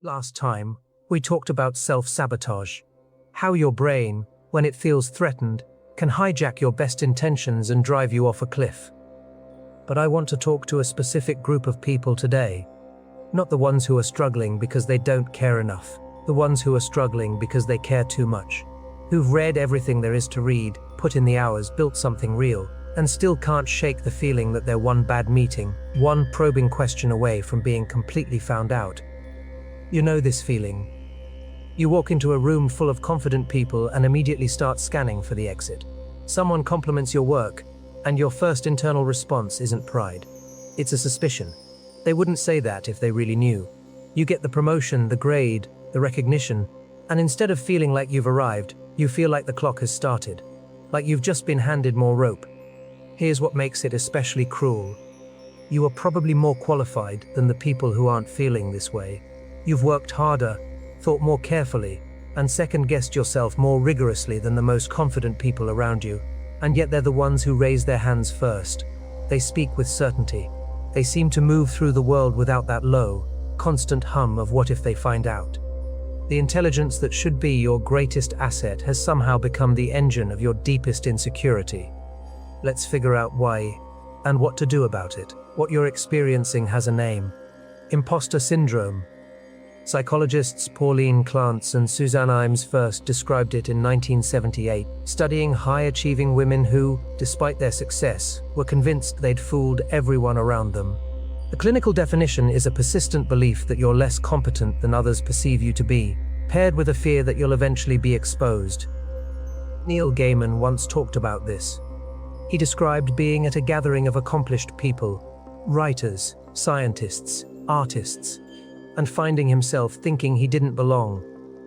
Last time, we talked about self-sabotage. How your brain, when it feels threatened, can hijack your best intentions and drive you off a cliff. But I want to talk to a specific group of people today. Not the ones who are struggling because they don't care enough. The ones who are struggling because they care too much. Who've read everything there is to read, put in the hours, built something real, and still can't shake the feeling that they're one bad meeting, one probing question away from being completely found out. You know this feeling. You walk into a room full of confident people and immediately start scanning for the exit. Someone compliments your work, and your first internal response isn't pride. It's a suspicion. They wouldn't say that if they really knew. You get the promotion, the grade, the recognition, and instead of feeling like you've arrived, you feel like the clock has started, like you've just been handed more rope. Here's what makes it especially cruel. You are probably more qualified than the people who aren't feeling this way. You've worked harder, thought more carefully, and second-guessed yourself more rigorously than the most confident people around you, and yet they're the ones who raise their hands first. They speak with certainty. They seem to move through the world without that low, constant hum of what if they find out. The intelligence that should be your greatest asset has somehow become the engine of your deepest insecurity. Let's figure out why, and what to do about it. What you're experiencing has a name. Imposter syndrome. Psychologists Pauline Clance and Suzanne Imes first described it in 1978, studying high-achieving women who, despite their success, were convinced they'd fooled everyone around them. The clinical definition is a persistent belief that you're less competent than others perceive you to be, paired with a fear that you'll eventually be exposed. Neil Gaiman once talked about this. He described being at a gathering of accomplished people, writers, scientists, artists, and finding himself thinking he didn't belong.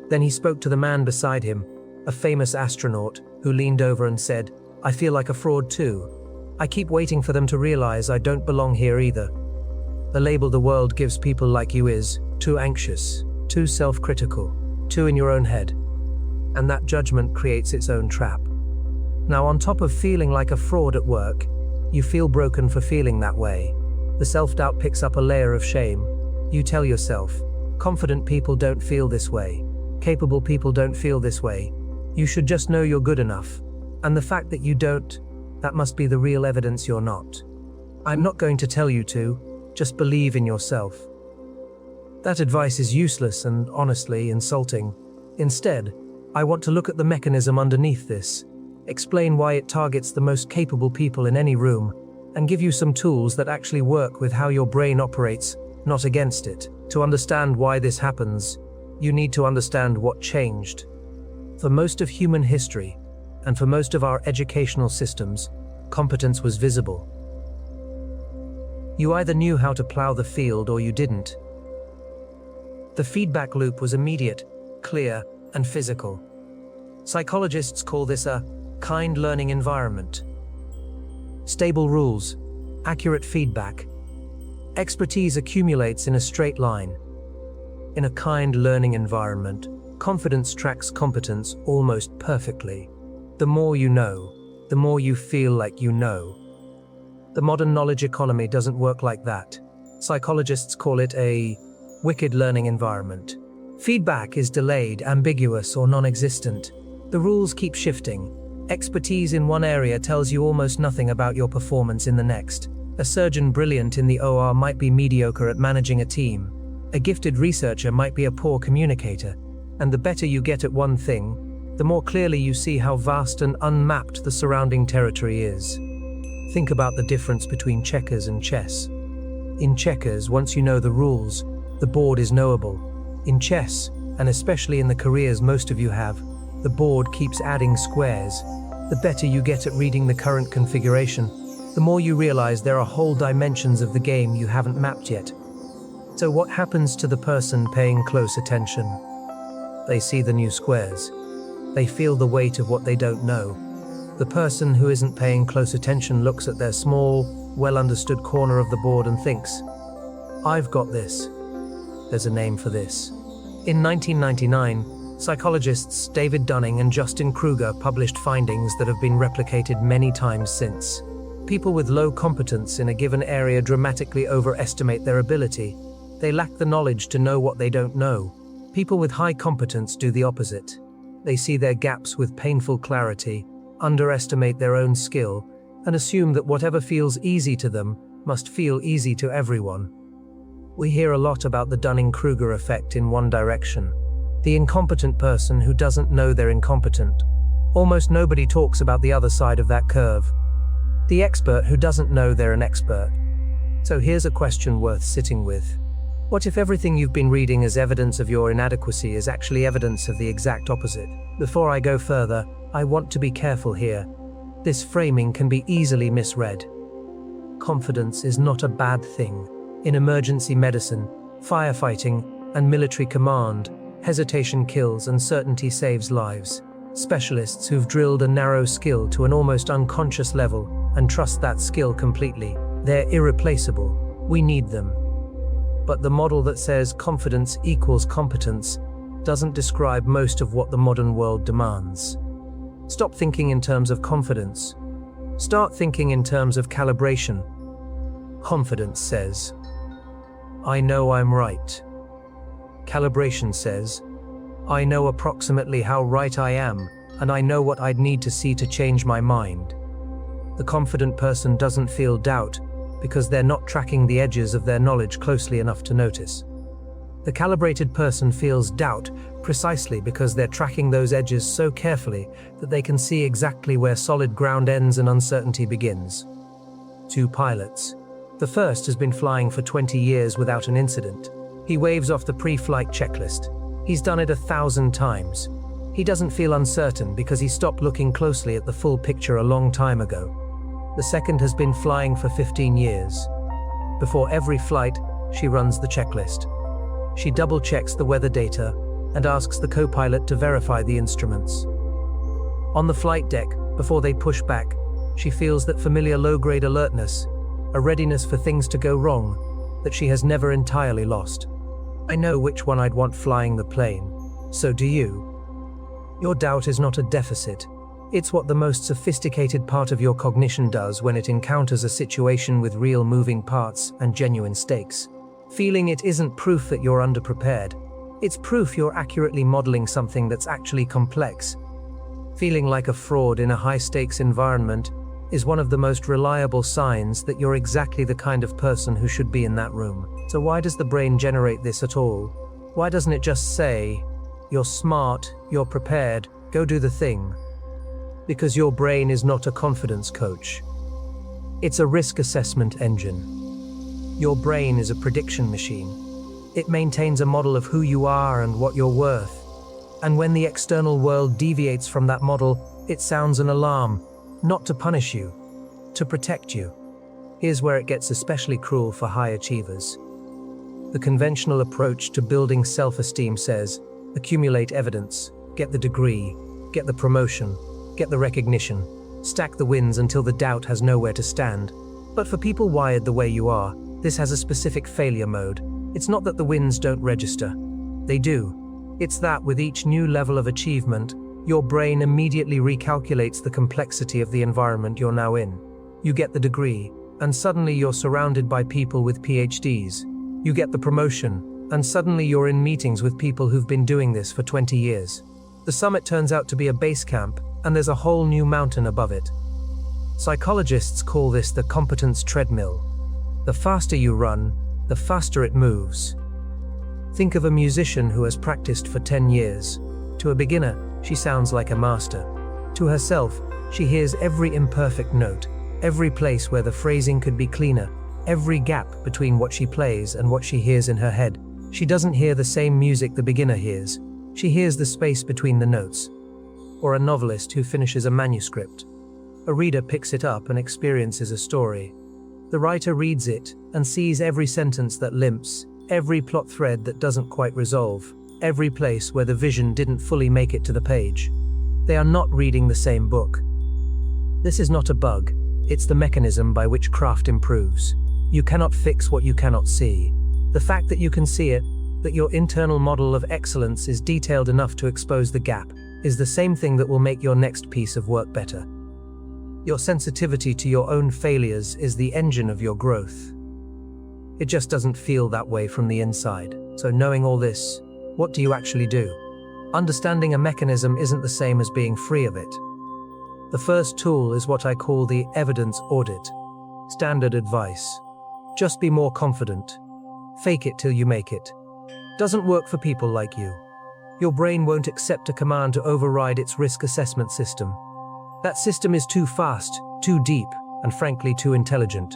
Then he spoke to the man beside him, a famous astronaut, who leaned over and said, "I feel like a fraud too. I keep waiting for them to realize I don't belong here either." The label the world gives people like you is too anxious, too self-critical, too in your own head. And that judgment creates its own trap. Now, on top of feeling like a fraud at work, you feel broken for feeling that way. The self-doubt picks up a layer of shame. You tell yourself, confident people don't feel this way. Capable people don't feel this way. You should just know you're good enough. And the fact that you don't, that must be the real evidence you're not. I'm not going to tell you to, just believe in yourself. That advice is useless and, honestly, insulting. Instead, I want to look at the mechanism underneath this, explain why it targets the most capable people in any room, and give you some tools that actually work with how your brain operates, not against it. To understand why this happens, you need to understand what changed. For most of human history, and for most of our educational systems, competence was visible. You either knew how to plow the field or you didn't. The feedback loop was immediate, clear, and physical. Psychologists call this a kind learning environment. Stable rules, accurate feedback. Expertise accumulates in a straight line. In a kind learning environment, confidence tracks competence almost perfectly. The more you know, the more you feel like you know. The modern knowledge economy doesn't work like that. Psychologists call it a wicked learning environment. Feedback is delayed, ambiguous, or non-existent. The rules keep shifting. Expertise in one area tells you almost nothing about your performance in the next. A surgeon brilliant in the OR might be mediocre at managing a team. A gifted researcher might be a poor communicator. And the better you get at one thing, the more clearly you see how vast and unmapped the surrounding territory is. Think about the difference between checkers and chess. In checkers, once you know the rules, the board is knowable. In chess, and especially in the careers most of you have, the board keeps adding squares. The better you get at reading the current configuration, the more you realize there are whole dimensions of the game you haven't mapped yet. So what happens to the person paying close attention? They see the new squares. They feel the weight of what they don't know. The person who isn't paying close attention looks at their small, well-understood corner of the board and thinks, "I've got this." There's a name for this. In 1999, psychologists David Dunning and Justin Kruger published findings that have been replicated many times since. People with low competence in a given area dramatically overestimate their ability, They lack the knowledge to know what they don't know. People with high competence do the opposite. They see their gaps with painful clarity, underestimate their own skill, and assume that whatever feels easy to them must feel easy to everyone. We hear a lot about the Dunning-Kruger effect in one direction. The incompetent person who doesn't know they're incompetent. Almost nobody talks about the other side of that curve. The expert who doesn't know they're an expert. So here's a question worth sitting with. What if everything you've been reading as evidence of your inadequacy is actually evidence of the exact opposite? Before I go further, I want to be careful here. This framing can be easily misread. Confidence is not a bad thing. In emergency medicine, firefighting, and military command, hesitation kills and certainty saves lives. Specialists who've drilled a narrow skill to an almost unconscious level and trust that skill completely. They're irreplaceable. We need them. But the model that says confidence equals competence doesn't describe most of what the modern world demands. Stop thinking in terms of confidence. Start thinking in terms of calibration. Confidence says, I know I'm right. Calibration says, I know approximately how right I am, and I know what I'd need to see to change my mind. The confident person doesn't feel doubt because they're not tracking the edges of their knowledge closely enough to notice. The calibrated person feels doubt precisely because they're tracking those edges so carefully that they can see exactly where solid ground ends and uncertainty begins. Two pilots. The first has been flying for 20 years without an incident. He waves off the pre-flight checklist. He's done it 1,000 times. He doesn't feel uncertain because he stopped looking closely at the full picture a long time ago. The second has been flying for 15 years. Before every flight, she runs the checklist. She double-checks the weather data and asks the co-pilot to verify the instruments. On the flight deck, before they push back, she feels that familiar low-grade alertness, a readiness for things to go wrong, that she has never entirely lost. I know which one I'd want flying the plane. So do you. Your doubt is not a deficit. It's what the most sophisticated part of your cognition does when it encounters a situation with real moving parts and genuine stakes. Feeling it isn't proof that you're underprepared. It's proof you're accurately modeling something that's actually complex. Feeling like a fraud in a high-stakes environment is one of the most reliable signs that you're exactly the kind of person who should be in that room. So why does the brain generate this at all? Why doesn't it just say, you're smart, you're prepared, go do the thing? Because your brain is not a confidence coach. It's a risk assessment engine. Your brain is a prediction machine. It maintains a model of who you are and what you're worth. And when the external world deviates from that model, it sounds an alarm, not to punish you, to protect you. Here's where it gets especially cruel for high achievers. The conventional approach to building self-esteem says, accumulate evidence, get the degree, get the promotion, get the recognition, stack the wins until the doubt has nowhere to stand. But for people wired the way you are, this has a specific failure mode. It's not that the wins don't register. They do. It's that with each new level of achievement, your brain immediately recalculates the complexity of the environment you're now in. You get the degree, and suddenly you're surrounded by people with PhDs. You get the promotion, and suddenly you're in meetings with people who've been doing this for 20 years. The summit turns out to be a base camp, and there's a whole new mountain above it. Psychologists call this the competence treadmill. The faster you run, the faster it moves. Think of a musician who has practiced for 10 years. To a beginner, she sounds like a master. To herself, she hears every imperfect note, every place where the phrasing could be cleaner, every gap between what she plays and what she hears in her head. She doesn't hear the same music the beginner hears. She hears the space between the notes. Or a novelist who finishes a manuscript. A reader picks it up and experiences a story. The writer reads it and sees every sentence that limps, every plot thread that doesn't quite resolve, every place where the vision didn't fully make it to the page. They are not reading the same book. This is not a bug, it's the mechanism by which craft improves. You cannot fix what you cannot see. The fact that you can see it, that your internal model of excellence is detailed enough to expose the gap, is the same thing that will make your next piece of work better. Your sensitivity to your own failures is the engine of your growth. It just doesn't feel that way from the inside. So knowing all this, what do you actually do? Understanding a mechanism isn't the same as being free of it. The first tool is what I call the evidence audit. Standard advice. Just be more confident. Fake it till you make it. Doesn't work for people like you. Your brain won't accept a command to override its risk assessment system. That system is too fast, too deep, and frankly too intelligent.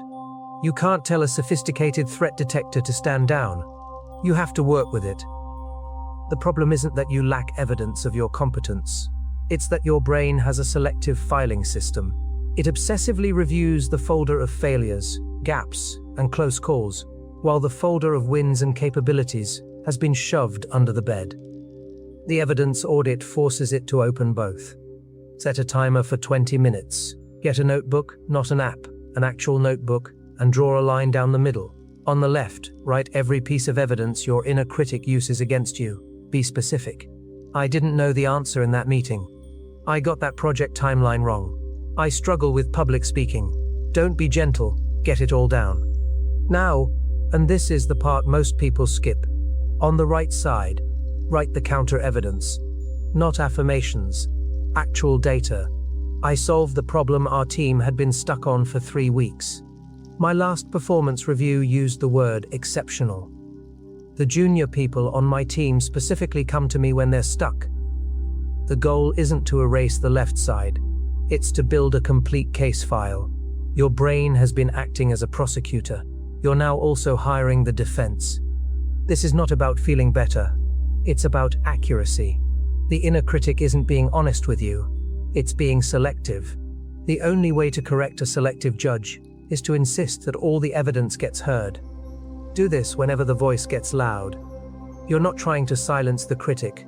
You can't tell a sophisticated threat detector to stand down. You have to work with it. The problem isn't that you lack evidence of your competence. It's that your brain has a selective filing system. It obsessively reviews the folder of failures, gaps, and close calls, while the folder of wins and capabilities has been shoved under the bed. The evidence audit forces it to open both. Set a timer for 20 minutes. Get a notebook, not an app, an actual notebook, and draw a line down the middle. On the left, write every piece of evidence your inner critic uses against you. Be specific. I didn't know the answer in that meeting. I got that project timeline wrong. I struggle with public speaking. Don't be gentle, get it all down. Now, and this is the part most people skip, on the right side, write the counter evidence. Not affirmations, actual data. I solved the problem our team had been stuck on for 3 weeks. My last performance review used the word exceptional. The junior people on my team specifically come to me when they're stuck. The goal isn't to erase the left side. It's to build a complete case file. Your brain has been acting as a prosecutor. You're now also hiring the defense. This is not about feeling better. It's about accuracy. The inner critic isn't being honest with you. It's being selective. The only way to correct a selective judge is to insist that all the evidence gets heard. Do this whenever the voice gets loud. You're not trying to silence the critic.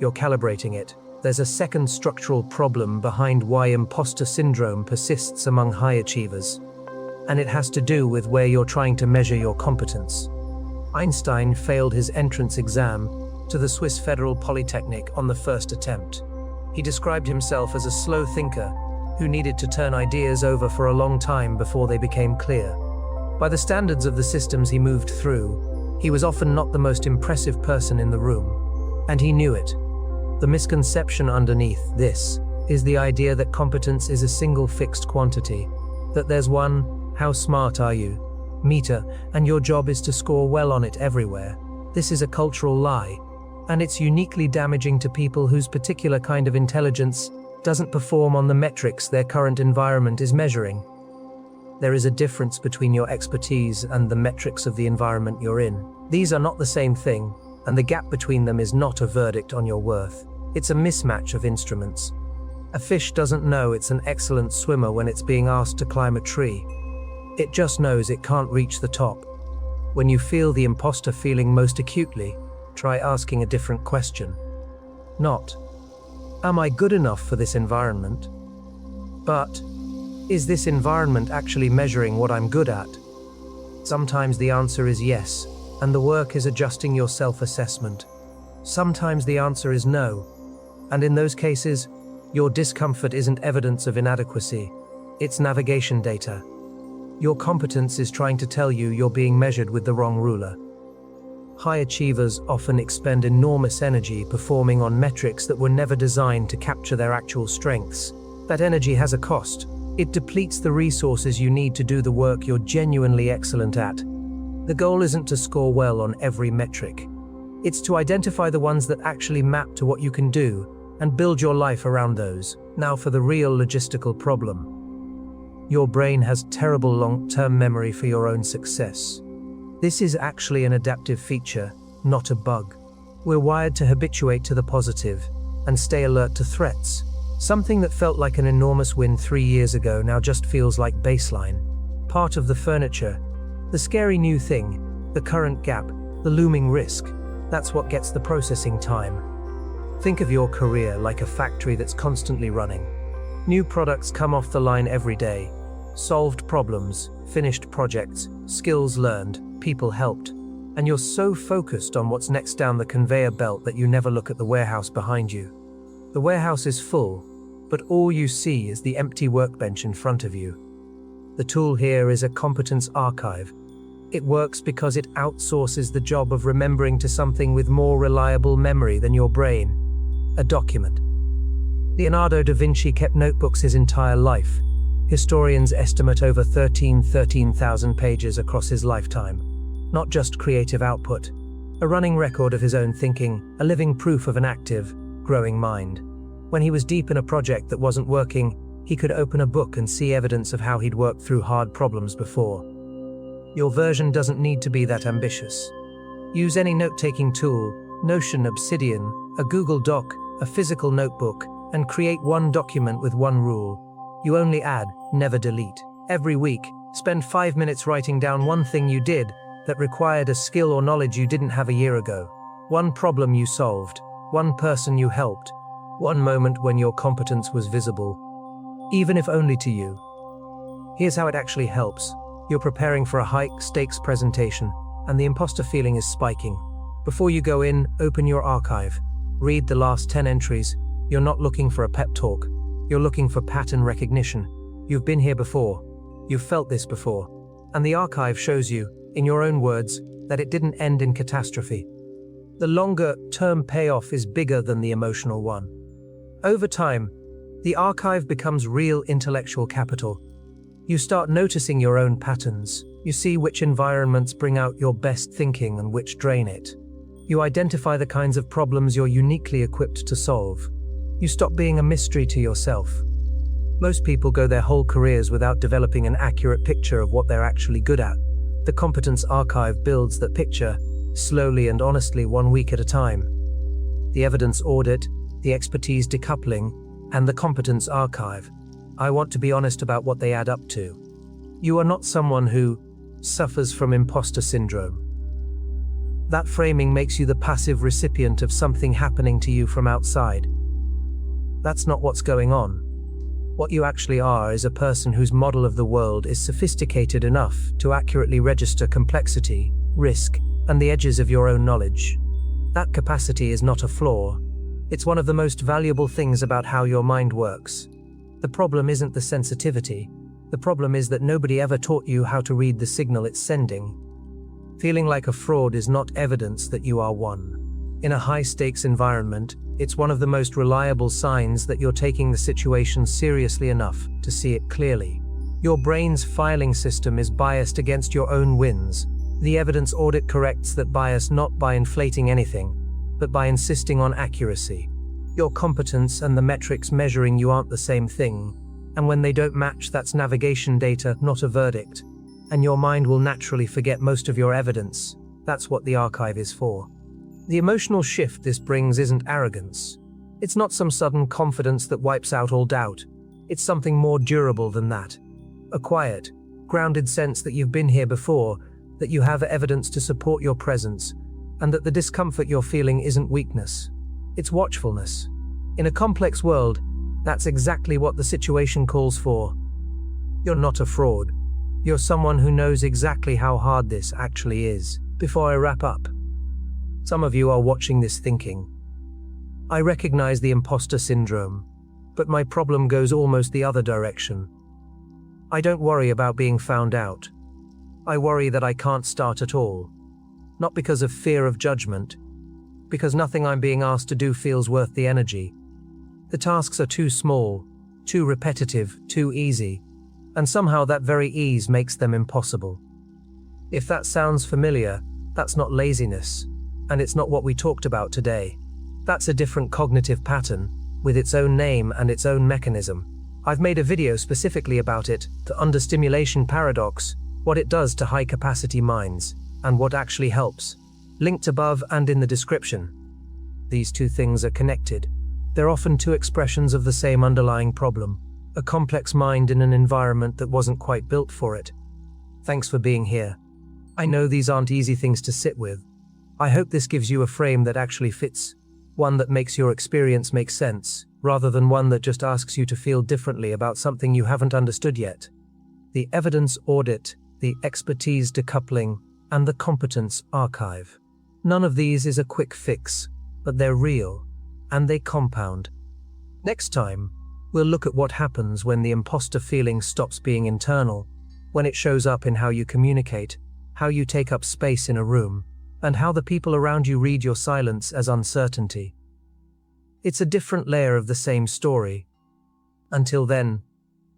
You're calibrating it. There's a second structural problem behind why imposter syndrome persists among high achievers. And it has to do with where you're trying to measure your competence. Einstein failed his entrance exam to the Swiss Federal Polytechnic on the first attempt. He described himself as a slow thinker who needed to turn ideas over for a long time before they became clear. By the standards of the systems he moved through, he was often not the most impressive person in the room, and he knew it. The misconception underneath this is the idea that competence is a single fixed quantity, that there's one, how smart are you, meter, and your job is to score well on it everywhere. This is a cultural lie, and it's uniquely damaging to people whose particular kind of intelligence doesn't perform on the metrics their current environment is measuring. There is a difference between your expertise and the metrics of the environment you're in. These are not the same thing, and the gap between them is not a verdict on your worth. It's a mismatch of instruments. A fish doesn't know it's an excellent swimmer when it's being asked to climb a tree. It just knows it can't reach the top. When you feel the imposter feeling most acutely, try asking a different question. Not, am I good enough for this environment? But, is this environment actually measuring what I'm good at? Sometimes the answer is yes, and the work is adjusting your self-assessment. Sometimes the answer is no, and in those cases, your discomfort isn't evidence of inadequacy, it's navigation data. Your competence is trying to tell you you're being measured with the wrong ruler. High achievers often expend enormous energy performing on metrics that were never designed to capture their actual strengths. That energy has a cost. It depletes the resources you need to do the work you're genuinely excellent at. The goal isn't to score well on every metric. It's to identify the ones that actually map to what you can do and build your life around those. Now for the real logistical problem. Your brain has terrible long-term memory for your own success. This is actually an adaptive feature, not a bug. We're wired to habituate to the positive and stay alert to threats. Something that felt like an enormous win 3 years ago now just feels like baseline. Part of the furniture, the scary new thing, the current gap, the looming risk. That's what gets the processing time. Think of your career like a factory that's constantly running. New products come off the line every day. Solved problems, finished projects, skills learned, people helped. And you're so focused on what's next down the conveyor belt that you never look at the warehouse behind you. The warehouse is full, but all you see is the empty workbench in front of you. The tool here is a competence archive. It works because it outsources the job of remembering to something with more reliable memory than your brain: a document. Leonardo da Vinci kept notebooks his entire life. Historians estimate over 13,000 pages across his lifetime. Not just creative output, a running record of his own thinking, a living proof of an active, growing mind. When he was deep in a project that wasn't working, he could open a book and see evidence of how he'd worked through hard problems before. Your version doesn't need to be that ambitious. Use any note-taking tool: Notion, Obsidian, a Google Doc, a physical notebook, and create one document with one rule. You only add, never delete. Every week, spend 5 minutes writing down one thing you did that required a skill or knowledge you didn't have a year ago. One problem you solved, one person you helped, one moment when your competence was visible, even if only to you. Here's how it actually helps. You're preparing for a high-stakes presentation, and the imposter feeling is spiking. Before you go in, open your archive. Read the last 10 entries. You're not looking for a pep talk. You're looking for pattern recognition. You've been here before. You've felt this before. And the archive shows you, in your own words, that it didn't end in catastrophe. The longer-term payoff is bigger than the emotional one. Over time, the archive becomes real intellectual capital. You start noticing your own patterns. You see which environments bring out your best thinking and which drain it. You identify the kinds of problems you're uniquely equipped to solve. You stop being a mystery to yourself. Most people go their whole careers without developing an accurate picture of what they're actually good at. The competence archive builds that picture, slowly and honestly, 1 week at a time. The evidence audit, the expertise decoupling, and the competence archive. I want to be honest about what they add up to. You are not someone who suffers from imposter syndrome. That framing makes you the passive recipient of something happening to you from outside. That's not what's going on. What you actually are is a person whose model of the world is sophisticated enough to accurately register complexity, risk, and the edges of your own knowledge. That capacity is not a flaw. It's one of the most valuable things about how your mind works. The problem isn't the sensitivity. The problem is that nobody ever taught you how to read the signal it's sending. Feeling like a fraud is not evidence that you are one. In a high-stakes environment, it's one of the most reliable signs that you're taking the situation seriously enough to see it clearly. Your brain's filing system is biased against your own wins. The evidence audit corrects that bias not by inflating anything, but by insisting on accuracy. Your competence and the metrics measuring you aren't the same thing, and when they don't match, that's navigation data, not a verdict. And your mind will naturally forget most of your evidence. That's what the archive is for. The emotional shift this brings isn't arrogance. It's not some sudden confidence that wipes out all doubt. It's something more durable than that. A quiet, grounded sense that you've been here before, that you have evidence to support your presence, and that the discomfort you're feeling isn't weakness. It's watchfulness. In a complex world, that's exactly what the situation calls for. You're not a fraud. You're someone who knows exactly how hard this actually is. Before I wrap up, some of you are watching this thinking, I recognize the imposter syndrome, but my problem goes almost the other direction. I don't worry about being found out. I worry that I can't start at all. Not because of fear of judgment, because nothing I'm being asked to do feels worth the energy. The tasks are too small, too repetitive, too easy, and somehow that very ease makes them impossible. If that sounds familiar, that's not laziness, and it's not what we talked about today. That's a different cognitive pattern, with its own name and its own mechanism. I've made a video specifically about it, the understimulation paradox, what it does to high-capacity minds, and what actually helps. Linked above and in the description. These two things are connected. They're often two expressions of the same underlying problem, a complex mind in an environment that wasn't quite built for it. Thanks for being here. I know these aren't easy things to sit with. I hope this gives you a frame that actually fits, one that makes your experience make sense, rather than one that just asks you to feel differently about something you haven't understood yet. The evidence audit, the expertise decoupling, and the competence archive. None of these is a quick fix, but they're real, and they compound. Next time, we'll look at what happens when the imposter feeling stops being internal, when it shows up in how you communicate, how you take up space in a room, and how the people around you read your silence as uncertainty. It's a different layer of the same story. Until then,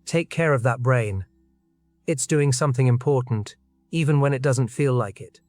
take care of that brain. It's doing something important, even when it doesn't feel like it.